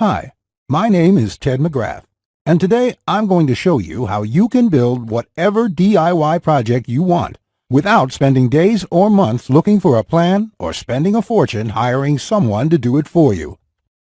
Hi, my name is Ted McGrath, and today I'm going to show you how you can build whatever DIY project you want without spending days or months looking for a plan or spending a fortune hiring someone to do it for you.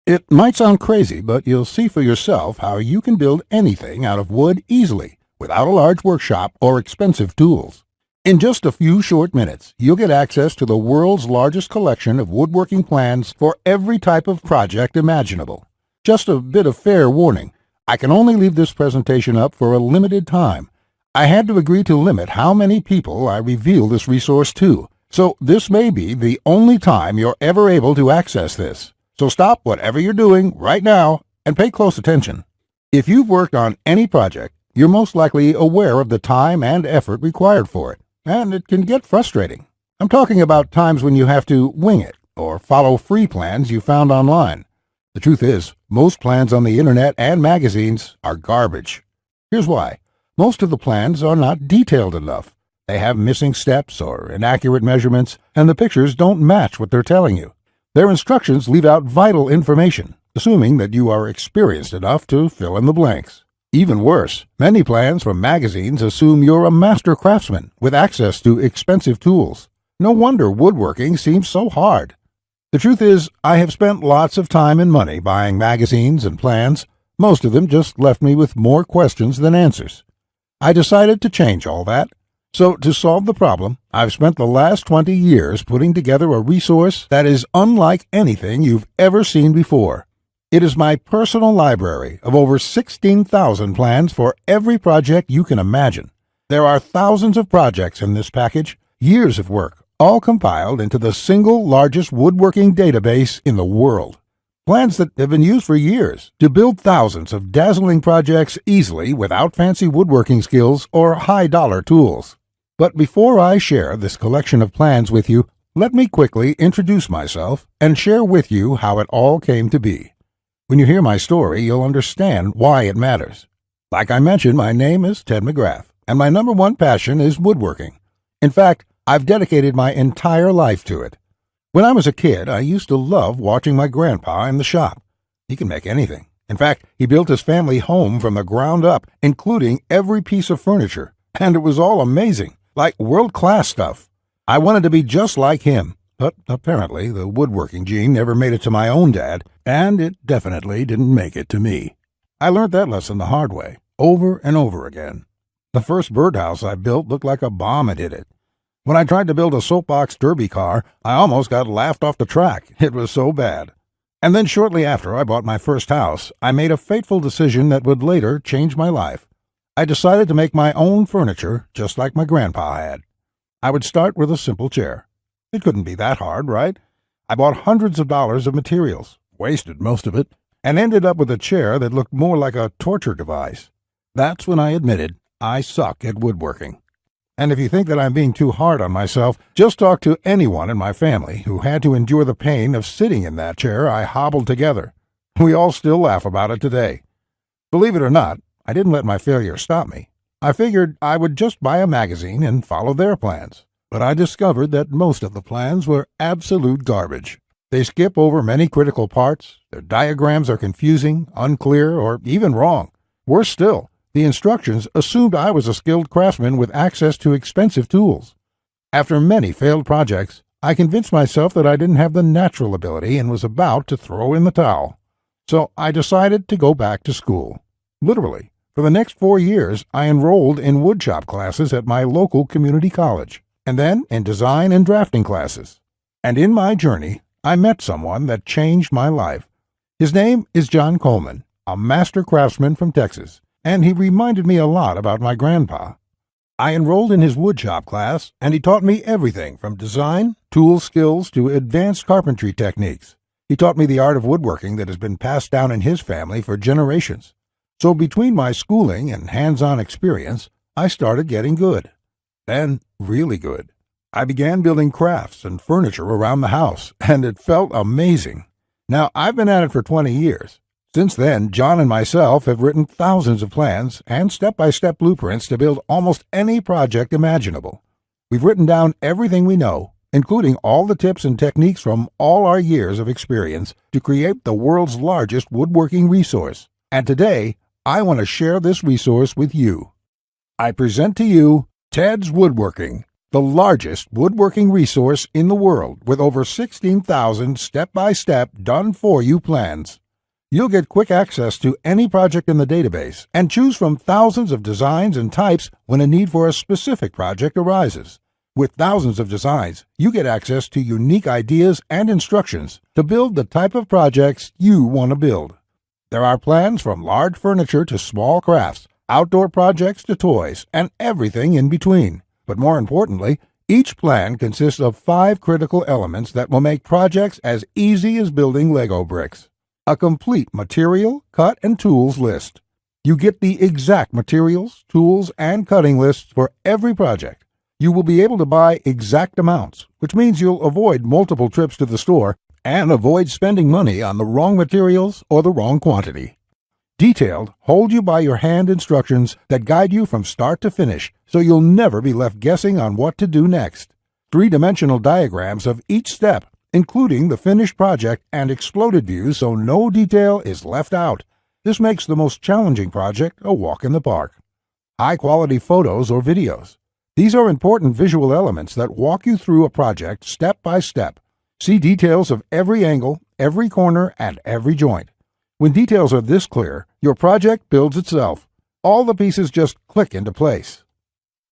It might sound crazy, but you'll see for yourself how you can build anything out of wood easily without a large workshop or expensive tools. In just a few short minutes, you'll get access to the world's largest collection of woodworking plans for every type of project imaginable. Just a bit of fair warning, I can only leave this presentation up for a limited time. I had to agree to limit how many people I reveal this resource to, so this may be the only time you're ever able to access this. So stop whatever you're doing right now and pay close attention. If you've worked on any project, you're most likely aware of the time and effort required for it, and it can get frustrating. I'm talking about times when you have to wing it or follow free plans you found online. The truth is, most plans on the internet and magazines are garbage. Here's why. Most of the plans are not detailed enough. They have missing steps or inaccurate measurements, and the pictures don't match what they're telling you. Their instructions leave out vital information, assuming that you are experienced enough to fill in the blanks. Even worse, many plans from magazines assume you're a master craftsman with access to expensive tools. No wonder woodworking seems so hard. The truth is, I have spent lots of time and money buying magazines and plans. Most of them just left me with more questions than answers. I decided to change all that. So to solve the problem, I've spent the last 20 years putting together a resource that is unlike anything you've ever seen before. It is my personal library of over 16,000 plans for every project you can imagine. There are thousands of projects in this package, years of work, all compiled into the single largest woodworking database in the world. Plans that have been used for years to build thousands of dazzling projects easily without fancy woodworking skills or high-dollar tools. But before I share this collection of plans with you, let me quickly introduce myself and share with you how it all came to be. When you hear my story, you'll understand why it matters. Like I mentioned, my name is Ted McGrath, and my number one passion is woodworking. In fact, I've dedicated my entire life to it. When I was a kid, I used to love watching my grandpa in the shop. He can make anything. In fact, he built his family home from the ground up, including every piece of furniture, and it was all amazing, like world-class stuff. I wanted to be just like him, but apparently the woodworking gene never made it to my own dad, and it definitely didn't make it to me. I learned that lesson the hard way, over and over again. The first birdhouse I built looked like a bomb had hit it. When I tried to build a soapbox derby car, I almost got laughed off the track. It was so bad. And then shortly after I bought my first house, I made a fateful decision that would later change my life. I decided to make my own furniture just like my grandpa had. I would start with a simple chair. It couldn't be that hard, right? I bought hundreds of dollars of materials, wasted most of it, and ended up with a chair that looked more like a torture device. That's when I admitted I suck at woodworking. And if you think that I'm being too hard on myself, just talk to anyone in my family who had to endure the pain of sitting in that chair I hobbled together. We all still laugh about it today. Believe it or not, I didn't let my failure stop me. I figured I would just buy a magazine and follow their plans. But I discovered that most of the plans were absolute garbage. They skip over many critical parts, their diagrams are confusing, unclear, or even wrong. Worse still, the instructions assumed I was a skilled craftsman with access to expensive tools. After many failed projects, I convinced myself that I didn't have the natural ability and was about to throw in the towel. So I decided to go back to school. Literally, for the next 4 years, I enrolled in woodshop classes at my local community college, and then in design and drafting classes. And in my journey, I met someone that changed my life. His name is John Coleman, a master craftsman from Texas, and he reminded me a lot about my grandpa. I enrolled in his woodshop class, and he taught me everything from design, tool skills, to advanced carpentry techniques. He taught me the art of woodworking that has been passed down in his family for generations. So between my schooling and hands-on experience, I started getting good. Then, really good. I began building crafts and furniture around the house, and it felt amazing. Now, I've been at it for 20 years. Since then, John and myself have written thousands of plans and step-by-step blueprints to build almost any project imaginable. We've written down everything we know, including all the tips and techniques from all our years of experience to create the world's largest woodworking resource. And today, I want to share this resource with you. I present to you Ted's Woodworking, the largest woodworking resource in the world with over 16,000 step-by-step done-for-you plans. You'll get quick access to any project in the database and choose from thousands of designs and types when a need for a specific project arises. With thousands of designs, you get access to unique ideas and instructions to build the type of projects you want to build. There are plans from large furniture to small crafts, outdoor projects to toys, and everything in between. But more importantly, each plan consists of 5 critical elements that will make projects as easy as building Lego bricks. A complete material, cut, and tools list. You get the exact materials, tools, and cutting lists for every project. You will be able to buy exact amounts, which means you'll avoid multiple trips to the store and avoid spending money on the wrong materials or the wrong quantity. Detailed, hold-you-by-your-hand instructions that guide you from start to finish, so you'll never be left guessing on what to do next. 3-dimensional diagrams of each step, including the finished project and exploded views so no detail is left out. This makes the most challenging project a walk in the park. High-quality photos or videos. These are important visual elements that walk you through a project step by step. See details of every angle, every corner, and every joint. When details are this clear, your project builds itself. All the pieces just click into place.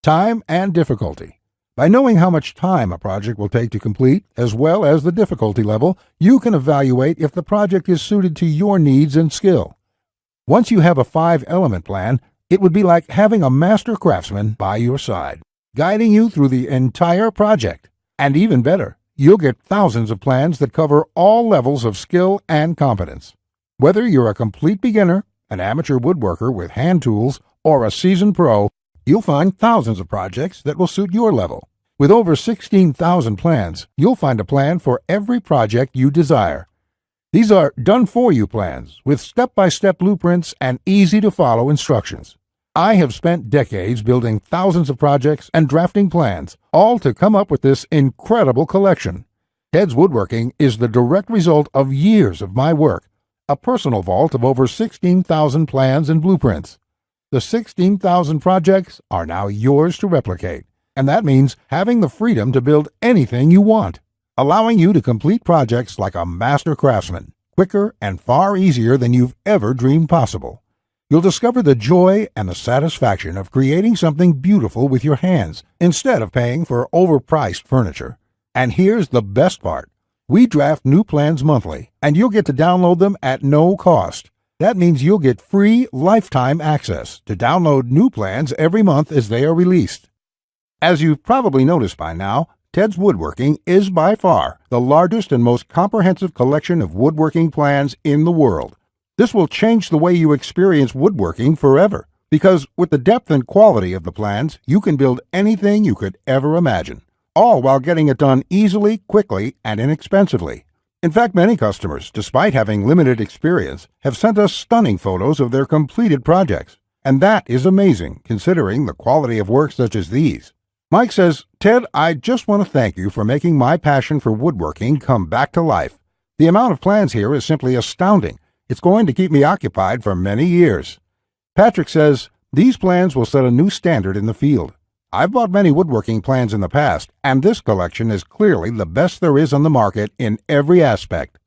Time and difficulty. By knowing how much time a project will take to complete, as well as the difficulty level, you can evaluate if the project is suited to your needs and skill. Once you have a 5-element plan, it would be like having a master craftsman by your side, guiding you through the entire project. And even better, you'll get thousands of plans that cover all levels of skill and competence. Whether you're a complete beginner, an amateur woodworker with hand tools, or a seasoned pro, you'll find thousands of projects that will suit your level. With over 16,000 plans, you'll find a plan for every project you desire. These are done-for-you plans with step-by-step blueprints and easy-to-follow instructions. I have spent decades building thousands of projects and drafting plans, all to come up with this incredible collection. Ted's Woodworking is the direct result of years of my work, a personal vault of over 16,000 plans and blueprints. The 16,000 projects are now yours to replicate, and that means having the freedom to build anything you want, allowing you to complete projects like a master craftsman, quicker and far easier than you've ever dreamed possible. You'll discover the joy and the satisfaction of creating something beautiful with your hands instead of paying for overpriced furniture. And here's the best part. We draft new plans monthly, and you'll get to download them at no cost. That means you'll get free lifetime access to download new plans every month as they are released. As you've probably noticed by now, Ted's Woodworking is by far the largest and most comprehensive collection of woodworking plans in the world. This will change the way you experience woodworking forever, because with the depth and quality of the plans, you can build anything you could ever imagine, all while getting it done easily, quickly, and inexpensively. In fact, many customers, despite having limited experience, have sent us stunning photos of their completed projects. And that is amazing, considering the quality of work such as these. Mike says, "Ted, I just want to thank you for making my passion for woodworking come back to life. The amount of plans here is simply astounding. It's going to keep me occupied for many years." Patrick says, "These plans will set a new standard in the field. I've bought many woodworking plans in the past, and this collection is clearly the best there is on the market in every aspect."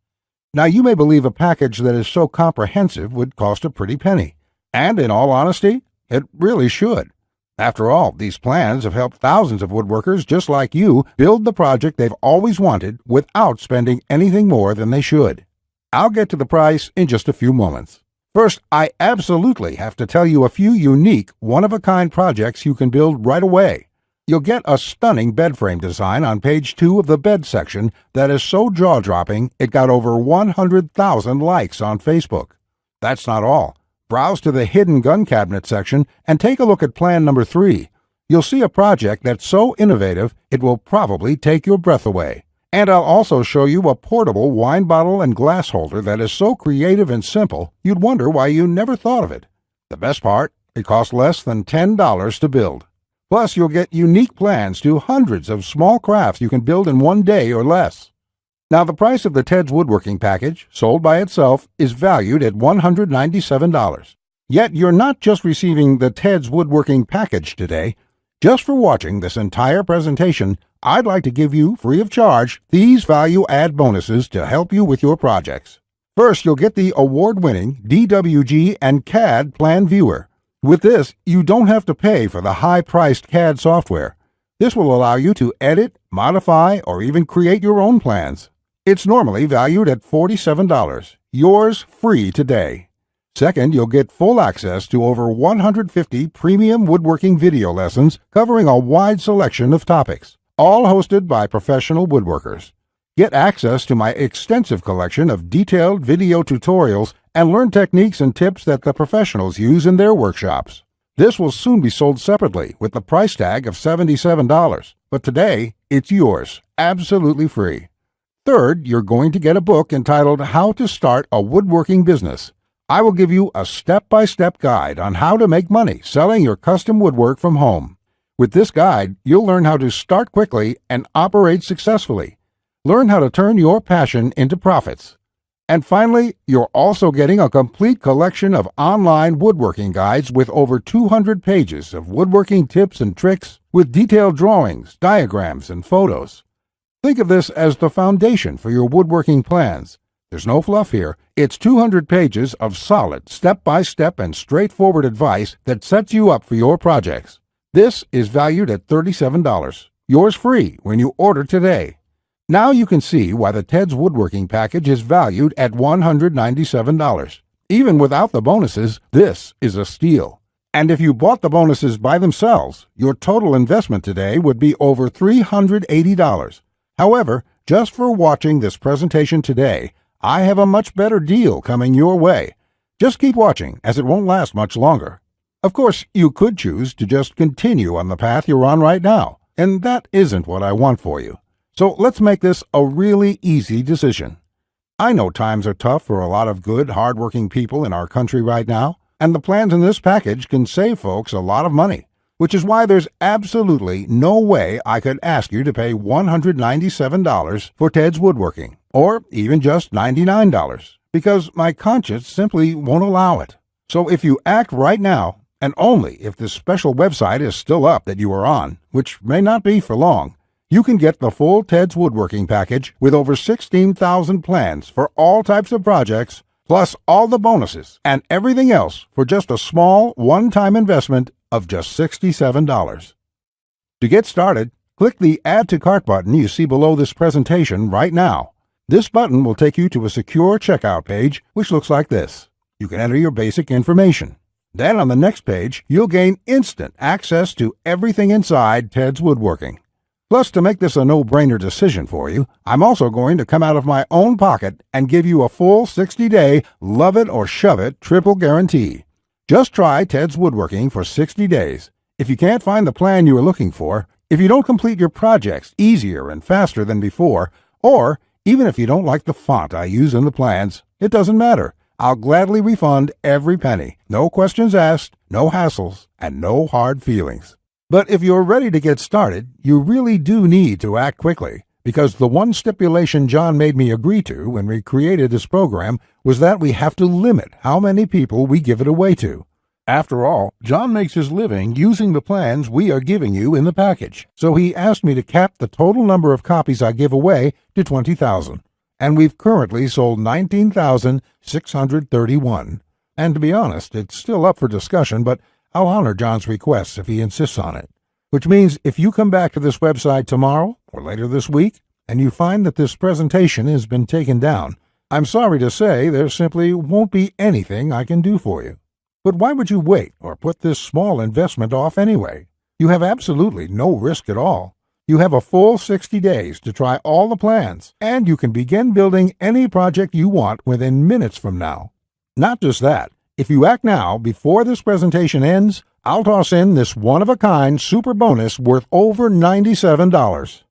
Now, you may believe a package that is so comprehensive would cost a pretty penny. And in all honesty, it really should. After all, these plans have helped thousands of woodworkers just like you build the project they've always wanted without spending anything more than they should. I'll get to the price in just a few moments. First, I absolutely have to tell you a few unique, one-of-a-kind projects you can build right away. You'll get a stunning bed frame design on page 2 of the bed section that is so jaw-dropping it got over 100,000 likes on Facebook. That's not all. Browse to the hidden gun cabinet section and take a look at plan number 3. You'll see a project that's so innovative it will probably take your breath away. And I'll also show you a portable wine bottle and glass holder that is so creative and simple, you'd wonder why you never thought of it. The best part, it costs less than $10 to build. Plus, you'll get unique plans to hundreds of small crafts you can build in one day or less. Now, the price of the Ted's Woodworking package, sold by itself, is valued at $197. Yet, you're not just receiving the Ted's Woodworking package today. Just for watching this entire presentation, I'd like to give you, free of charge, these value-add bonuses to help you with your projects. First, you'll get the award-winning DWG and CAD Plan Viewer. With this, you don't have to pay for the high-priced CAD software. This will allow you to edit, modify, or even create your own plans. It's normally valued at $47. Yours free today. Second, you'll get full access to over 150 premium woodworking video lessons covering a wide selection of topics, all hosted by professional woodworkers. Get access to my extensive collection of detailed video tutorials and learn techniques and tips that the professionals use in their workshops. This will soon be sold separately with the price tag of $77, but today it's yours, absolutely free. Third, you're going to get a book entitled How to Start a Woodworking Business. I will give you a step-by-step guide on how to make money selling your custom woodwork from home. With this guide, you'll learn how to start quickly and operate successfully. Learn how to turn your passion into profits. And finally, you're also getting a complete collection of online woodworking guides with over 200 pages of woodworking tips and tricks with detailed drawings, diagrams, and photos. Think of this as the foundation for your woodworking plans. There's no fluff here. It's 200 pages of solid, step-by-step and straightforward advice that sets you up for your projects. This is valued at $37. Yours free when you order today. Now you can see why the Ted's Woodworking package is valued at $197. Even without the bonuses, this is a steal. And if you bought the bonuses by themselves, your total investment today would be over $380. However, just for watching this presentation today, I have a much better deal coming your way. Just keep watching, as it won't last much longer. Of course, you could choose to just continue on the path you're on right now, and that isn't what I want for you. So let's make this a really easy decision. I know times are tough for a lot of good, hard-working people in our country right now, and the plans in this package can save folks a lot of money, which is why there's absolutely no way I could ask you to pay $197 for Ted's Woodworking, or even just $99, because my conscience simply won't allow it. So if you act right now, and only if this special website is still up that you are on, which may not be for long, you can get the full Ted's Woodworking package with over 16,000 plans for all types of projects, plus all the bonuses and everything else for just a small one-time investment of just $67. To get started, click the Add to Cart button you see below this presentation right now. This button will take you to a secure checkout page, which looks like this. You can enter your basic information. Then on the next page, you'll gain instant access to everything inside Ted's Woodworking. Plus, to make this a no-brainer decision for you, I'm also going to come out of my own pocket and give you a full 60-day love it or shove it triple guarantee. Just try Ted's Woodworking for 60 days. If you can't find the plan you are looking for, if you don't complete your projects easier and faster than before, or even if you don't like the font I use in the plans, it doesn't matter. I'll gladly refund every penny. No questions asked, no hassles, and no hard feelings. But if you're ready to get started, you really do need to act quickly, because the one stipulation John made me agree to when we created this program was that we have to limit how many people we give it away to. After all, John makes his living using the plans we are giving you in the package, so he asked me to cap the total number of copies I give away to 20,000. And we've currently sold 19,631. And to be honest, it's still up for discussion, but I'll honor John's requests if he insists on it. Which means if you come back to this website tomorrow or later this week and you find that this presentation has been taken down, I'm sorry to say there simply won't be anything I can do for you. But why would you wait or put this small investment off anyway? You have absolutely no risk at all. You have a full 60 days to try all the plans, and you can begin building any project you want within minutes from now. Not just that, if you act now before this presentation ends, I'll toss in this one-of-a-kind super bonus worth over $97.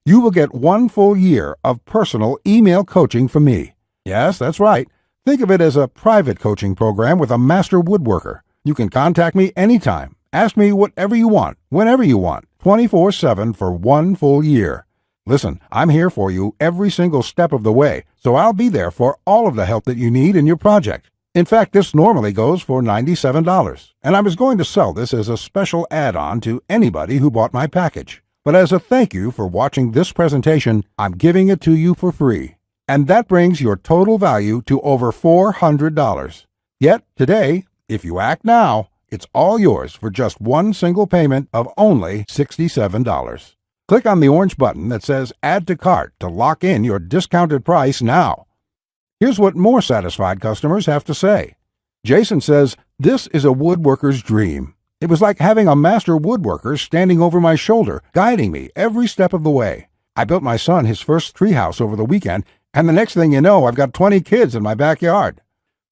You will get 1 full year of personal email coaching from me. Yes, that's right. Think of it as a private coaching program with a master woodworker. You can contact me anytime, Ask me whatever you want, whenever you want, 24/7 for 1 full year. Listen, I'm here for you every single step of the way, so I'll be there for all of the help that you need in your project. In fact, this normally goes for $97, and I was going to sell this as a special add-on to anybody who bought my package. But as a thank you for watching this presentation, I'm giving it to you for free. And that brings your total value to over $400. Yet, today, if you act now, it's all yours for just one single payment of only $67. Click on the orange button that says Add to Cart to lock in your discounted price now. Here's what more satisfied customers have to say. Jason says, "This is a woodworker's dream. It was like having a master woodworker standing over my shoulder, guiding me every step of the way. I built my son his first treehouse over the weekend, and the next thing you know, I've got 20 kids in my backyard."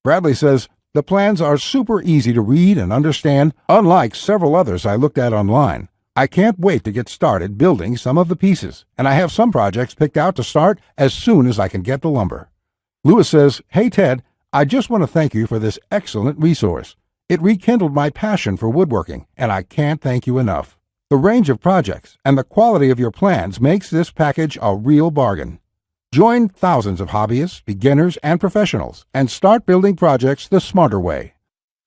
Bradley says, "The plans are super easy to read and understand, unlike several others I looked at online. I can't wait to get started building some of the pieces, and I have some projects picked out to start as soon as I can get the lumber." Lewis says, "Hey Ted, I just want to thank you for this excellent resource. It rekindled my passion for woodworking, and I can't thank you enough. The range of projects and the quality of your plans makes this package a real bargain. Join thousands of hobbyists, beginners, and professionals, and start building projects the smarter way."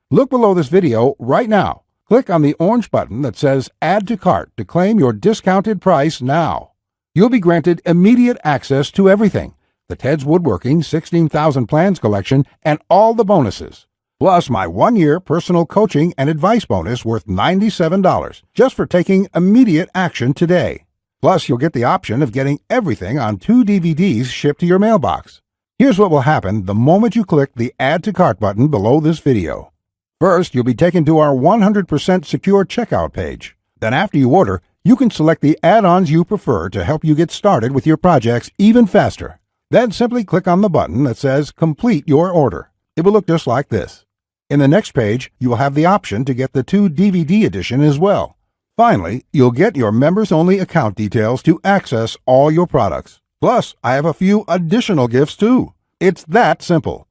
Look below this video right now. Click on the orange button that says Add to Cart to claim your discounted price now. You'll be granted immediate access to everything: the Ted's Woodworking 16,000 Plans collection and all the bonuses, plus my 1-year personal coaching and advice bonus worth $97 just for taking immediate action today. Plus, you'll get the option of getting everything on 2 DVDs shipped to your mailbox. Here's what will happen the moment you click the Add to Cart button below this video. First, you'll be taken to our 100% secure checkout page. Then after you order, you can select the add-ons you prefer to help you get started with your projects even faster. Then simply click on the button that says Complete Your Order. It will look just like this. In the next page, you will have the option to get the 2 DVD edition as well. Finally, you'll get your members-only account details to access all your products. Plus, I have a few additional gifts too. It's that simple.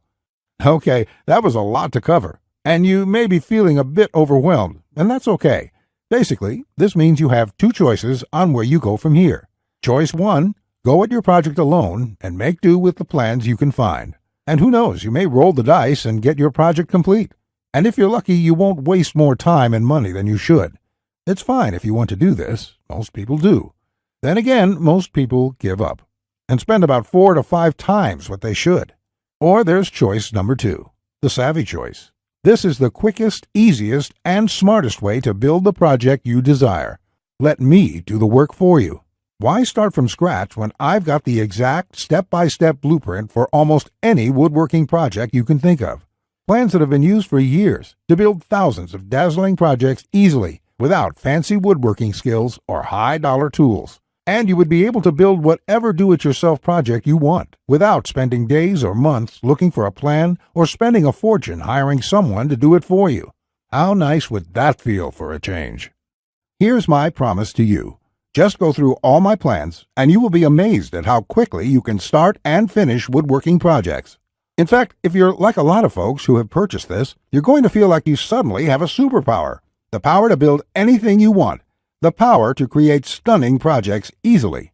Okay, that was a lot to cover, and you may be feeling a bit overwhelmed, and that's okay. Basically, this means you have 2 choices on where you go from here. Choice 1, go at your project alone and make do with the plans you can find. And who knows, you may roll the dice and get your project complete. And if you're lucky, you won't waste more time and money than you should. It's fine if you want to do this. Most people do. Then again, most people give up and spend about 4 to 5 times what they should. Or there's choice number 2, the savvy choice. This is the quickest, easiest, and smartest way to build the project you desire. Let me do the work for you. Why start from scratch when I've got the exact step-by-step blueprint for almost any woodworking project you can think of? Plans that have been used for years to build thousands of dazzling projects easily without fancy woodworking skills or high-dollar tools. And you would be able to build whatever do-it-yourself project you want without spending days or months looking for a plan or spending a fortune hiring someone to do it for you. How nice would that feel for a change? Here's my promise to you. Just go through all my plans, and you will be amazed at how quickly you can start and finish woodworking projects. In fact, if you're like a lot of folks who have purchased this, you're going to feel like you suddenly have a superpower. The power to build anything you want. The power to create stunning projects easily.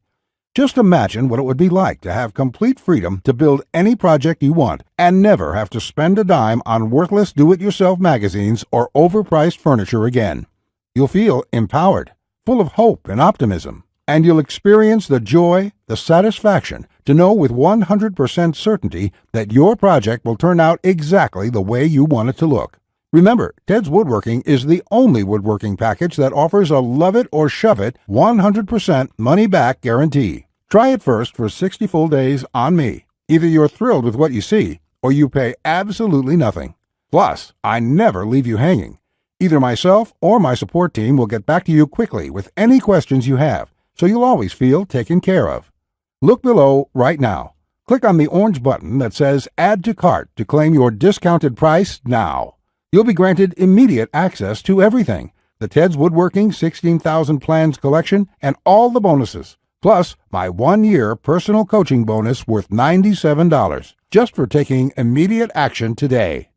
Just imagine what it would be like to have complete freedom to build any project you want and never have to spend a dime on worthless do-it-yourself magazines or overpriced furniture again. You'll feel empowered, full of hope and optimism, and you'll experience the joy, the satisfaction to know with 100% certainty that your project will turn out exactly the way you want it to look. Remember, Ted's Woodworking is the only woodworking package that offers a love it or shove it 100% money-back guarantee. Try it first for 60 full days on me. Either you're thrilled with what you see, or you pay absolutely nothing. Plus, I never leave you hanging. Either myself or my support team will get back to you quickly with any questions you have, so you'll always feel taken care of. Look below right now. Click on the orange button that says Add to Cart to claim your discounted price now. You'll be granted immediate access to everything: the Ted's Woodworking 16,000 Plans collection and all the bonuses, plus my 1-year personal coaching bonus worth $97 just for taking immediate action today.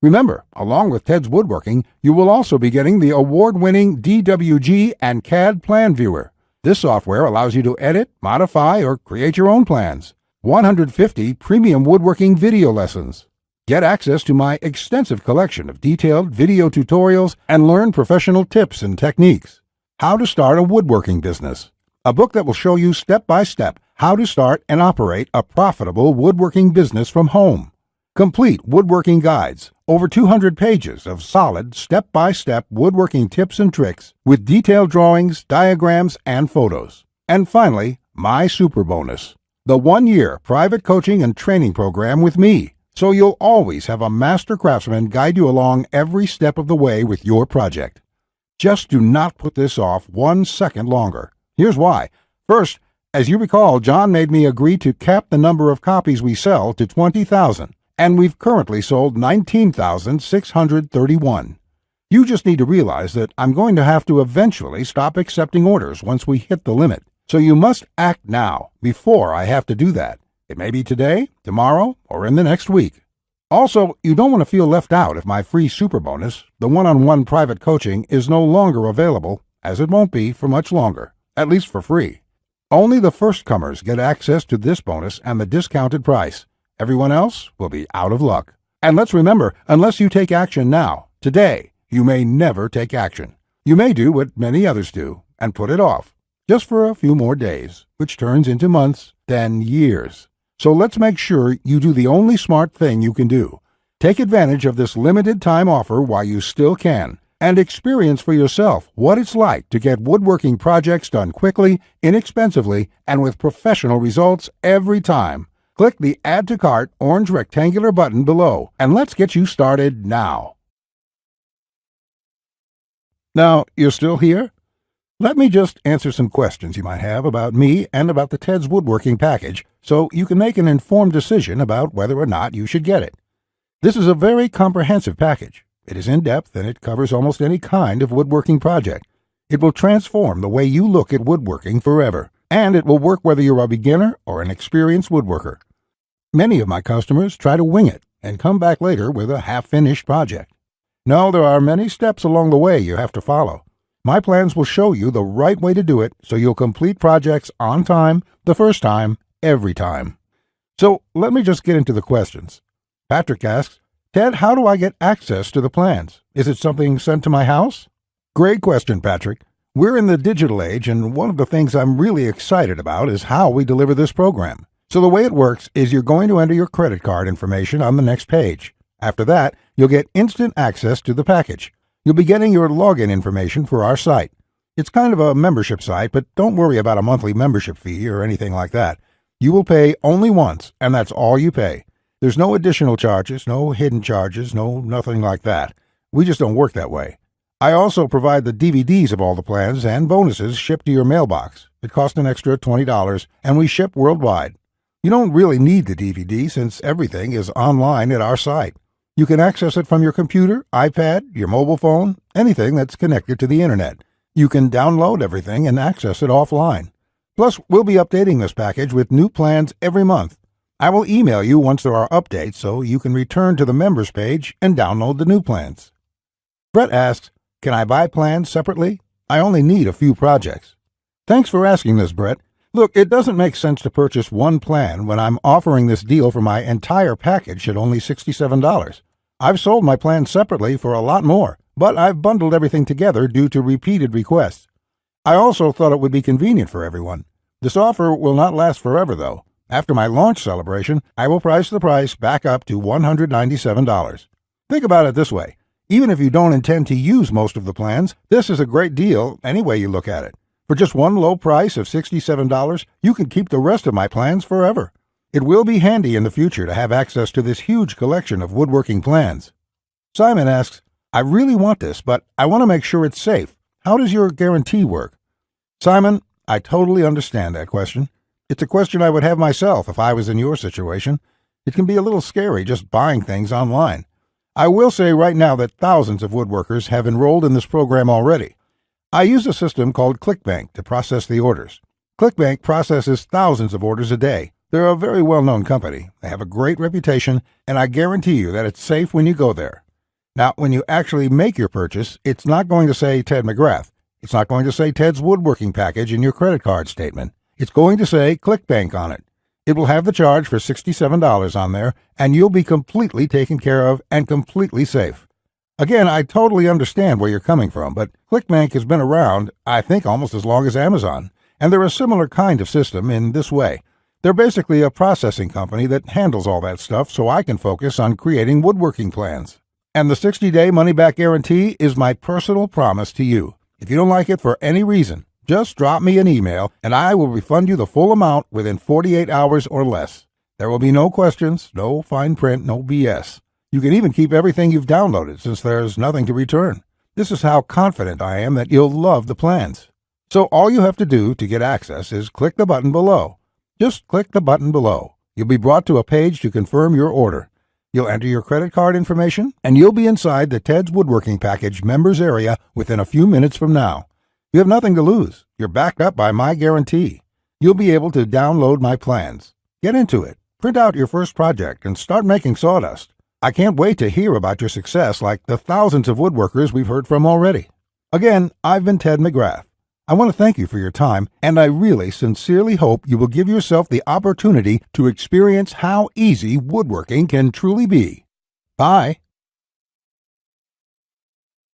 Remember, along with Ted's Woodworking, you will also be getting the award-winning DWG and CAD Plan Viewer. This software allows you to edit, modify, or create your own plans. 150 premium woodworking video lessons. Get access to my extensive collection of detailed video tutorials and learn professional tips and techniques. How to Start a Woodworking Business. A book that will show you step by step how to start and operate a profitable woodworking business from home. Complete woodworking guides, over 200 pages of solid step-by-step woodworking tips and tricks with detailed drawings, diagrams, and photos. And finally, my super bonus, the 1-year private coaching and training program with me, so you'll always have a master craftsman guide you along every step of the way with your project. Just do not put this off 1 second longer. Here's why. First, as you recall, John made me agree to cap the number of copies we sell to 20,000. And we've currently sold 19,631. You just need to realize that I'm going to have to eventually stop accepting orders once we hit the limit. So you must act now, before I have to do that. It may be today, tomorrow, or in the next week. Also, you don't want to feel left out if my free super bonus, the one-on-one private coaching, is no longer available, as it won't be for much longer, at least for free. Only the first comers get access to this bonus and the discounted price. Everyone else will be out of luck. And let's remember, unless you take action now, today, you may never take action. You may do what many others do and put it off, just for a few more days, which turns into months, then years. So let's make sure you do the only smart thing you can do. Take advantage of this limited time offer while you still can, and experience for yourself what it's like to get woodworking projects done quickly, inexpensively, and with professional results every time. Click the Add to Cart orange rectangular button below, and let's get you started now. Now, you're still here? Let me just answer some questions you might have about me and about the Ted's Woodworking package so you can make an informed decision about whether or not you should get it. This is a very comprehensive package. It is in-depth and it covers almost any kind of woodworking project. It will transform the way you look at woodworking forever, and it will work whether you're a beginner or an experienced woodworker. Many of my customers try to wing it and come back later with a half-finished project. No, there are many steps along the way you have to follow. My plans will show you the right way to do it so you'll complete projects on time, the first time, every time. So let me just get into the questions. Patrick asks, Ted, how do I get access to the plans? Is it something sent to my house? Great question, Patrick. We're in the digital age, and one of the things I'm really excited about is how we deliver this program. So the way it works is you're going to enter your credit card information on the next page. After that, you'll get instant access to the package. You'll be getting your login information for our site. It's kind of a membership site, but don't worry about a monthly membership fee or anything like that. You will pay only once, and that's all you pay. There's no additional charges, no hidden charges, nothing like that. We just don't work that way. I also provide the DVDs of all the plans and bonuses shipped to your mailbox. It costs an extra $20, and we ship worldwide. You don't really need the DVD since everything is online at our site. You can access it from your computer, iPad, your mobile phone, anything that's connected to the internet. You can download everything and access it offline. Plus, we'll be updating this package with new plans every month. I will email you once there are updates so you can return to the members page and download the new plans. Brett asks, can I buy plans separately? I only need a few projects. Thanks for asking this, Brett. Look, it doesn't make sense to purchase one plan when I'm offering this deal for my entire package at only $67. I've sold my plans separately for a lot more, but I've bundled everything together due to repeated requests. I also thought it would be convenient for everyone. This offer will not last forever, though. After my launch celebration, I will price the price back up to $197. Think about it this way. Even if you don't intend to use most of the plans, this is a great deal any way you look at it. For just one low price of $67, you can keep the rest of my plans forever. It will be handy in the future to have access to this huge collection of woodworking plans. Simon asks, I really want this, but I want to make sure it's safe. How does your guarantee work? Simon, I totally understand that question. It's a question I would have myself if I was in your situation. It can be a little scary just buying things online. I will say right now that thousands of woodworkers have enrolled in this program already. I use a system called ClickBank to process the orders. ClickBank processes thousands of orders a day. They're a very well-known company. They have a great reputation, and I guarantee you that it's safe when you go there. Now, when you actually make your purchase, it's not going to say Ted McGrath. It's not going to say Ted's woodworking package in your credit card statement. It's going to say ClickBank on it. It will have the charge for $67 on there, and you'll be completely taken care of and completely safe. Again, I totally understand where you're coming from, but ClickBank has been around, I think, almost as long as Amazon, and they're a similar kind of system in this way. They're basically a processing company that handles all that stuff so I can focus on creating woodworking plans. And the 60-day money-back guarantee is my personal promise to you. If you don't like it for any reason, just drop me an email and I will refund you the full amount within 48 hours or less. There will be no questions, no fine print, no BS. You can even keep everything you've downloaded since there's nothing to return. This is how confident I am that you'll love the plans. So all you have to do to get access is click the button below. Just click the button below. You'll be brought to a page to confirm your order. You'll enter your credit card information, and you'll be inside the Ted's Woodworking Package members area within a few minutes from now. You have nothing to lose. You're backed up by my guarantee. You'll be able to download my plans. Get into it. Print out your first project and start making sawdust. I can't wait to hear about your success like the thousands of woodworkers we've heard from already. Again, I've been Ted McGrath. I want to thank you for your time, and I really sincerely hope you will give yourself the opportunity to experience how easy woodworking can truly be. Bye.